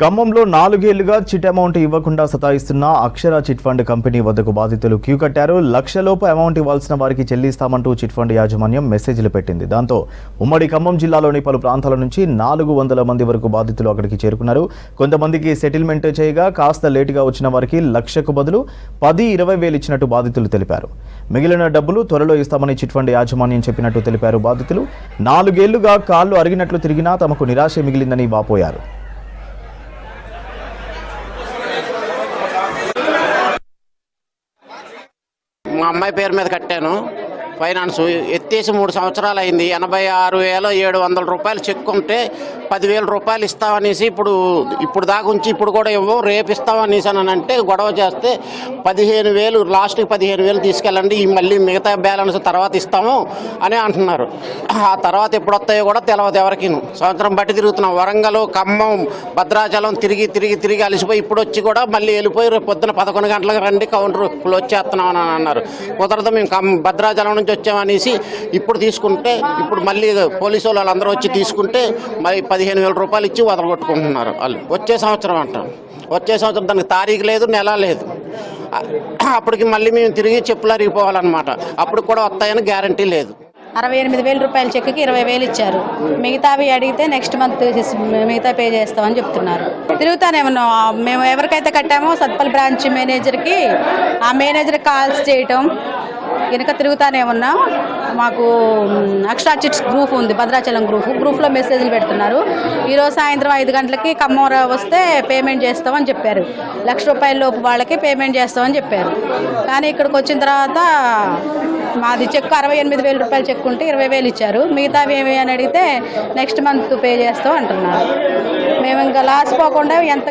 ఖమ్మంలో 4 ఏళ్లుగా chit amount ఇవ్వకుండా సతాయిస్తున్న అక్షర చిట్ ఫండ్ కంపెనీ వద్దకు బాధితులు క్యూ కట్టారు. లక్షలోపు అమౌంట్ ఇవ్వాల్సిన వారికి చెల్లిస్తామంటూ చిట్ ఫండ్ యాజమాన్యం మెసేజ్లు పెట్టింది. దాంతో ఉమ్మడి ఖమ్మం జిల్లాలోని పలు ప్రాంతాల నుంచి 400 మంది వరకు బాధితులు అక్కడికి చేరుకున్నారు. కొంతమందికి సెటిల్మెంట్ చేయగా కాస్త లేటుగా వచ్చిన వారికి లక్షకు బదులు 10-20 వేలు ఇచ్చినట్టు బాధితులు తెలిపారు. మిగిలిన డబ్బులు త్వరలో ఇస్తామని చిట్ ఫండ్ యాజమాన్యం చెప్పినట్టు తెలిపారు బాధితులు. 4 ఏళ్లుగా కాళ్లు అరిగినట్లు తిరిగినా తమకు నిరాశ మిగిలిందని వాపోయారు. మా అమ్మాయి పేరు మీద కట్టాను. ఫైనాన్స్ ఎత్తేసి 3 సంవత్సరాలు అయింది. 86,700 రూపాయలు చెక్ ఉంటే 10,000 రూపాయలు ఇస్తామనేసి ఇప్పుడు దాకా ఉంచి ఇప్పుడు కూడా ఇవ్వం, రేపు ఇస్తామనేసి అని అంటే గొడవ చేస్తే 15,000 లాస్ట్కి 15,000 తీసుకెళ్ళండి, మళ్ళీ మిగతా బ్యాలెన్స్ తర్వాత ఇస్తాము అని అంటున్నారు. ఆ తర్వాత ఎప్పుడు వస్తాయో కూడా తెలియదు ఎవరికి. సంవత్సరం బట్టి తిరుగుతున్నాం. వరంగల్, ఖమ్మం, భద్రాచలం తిరిగి అలసిపోయి ఇప్పుడు వచ్చి కూడా మళ్ళీ వెళ్ళిపోయి రేపు పొద్దున 11 గంటలకు రండి కౌంటర్ క్లోజ్ చేస్తున్నాం అని అన్నారు. కుదరదు, మేము భద్రాచలం నుంచి వచ్చామనేసి ఇప్పుడు తీసుకుంటే ఇప్పుడు మళ్ళీ పోలీసు వాళ్ళందరూ వచ్చి తీసుకుంటే మరి 15,000 రూపాయలు ఇచ్చి వదలగొట్టుకుంటున్నారు వాళ్ళు. వచ్చే సంవత్సరం అంటాం. వచ్చే సంవత్సరం దానికి తారీఖు లేదు, నెల లేదు. అప్పటికి మళ్ళీ మేము తిరిగి చెప్పులు అరిగిపోవాలన్నమాట. అప్పుడు కూడా వస్తాయని గ్యారంటీ లేదు. 68,000 రూపాయల చెక్కి 20,000 ఇచ్చారు. మిగతావి అడిగితే నెక్స్ట్ మంత్ మిగతా పే చేస్తామని చెప్తున్నారు. తిరుగుతానే ఉన్నాం. మేము ఎవరికైతే కట్టామో సత్పల్ బ్రాంచ్ మేనేజర్కి, ఆ మేనేజర్కి కాల్స్ చేయటం వెనక తిరుగుతానే ఉన్నాం. మాకు అక్షర చిట్స్ గ్రూప్ ఉంది, భద్రాచలం గ్రూప్లో మెసేజ్లు పెడుతున్నారు. ఈరోజు సాయంత్రం 5 గంటలకి ఖమ్మం వస్తే పేమెంట్ చేస్తామని చెప్పారు. ₹1,00,000 లోపు వాళ్ళకి పేమెంట్ చేస్తామని చెప్పారు. కానీ ఇక్కడికి వచ్చిన తర్వాత మాది చెక్ 68,000 రూపాయలు చెక్ ఉంటే 20,000 ఇచ్చారు. మిగతావి ఏమి అని అడిగితే నెక్స్ట్ మంత్ పే చేస్తాం అంటున్నారు. మేము ఇంకా లాస్ పోకుండా ఎంత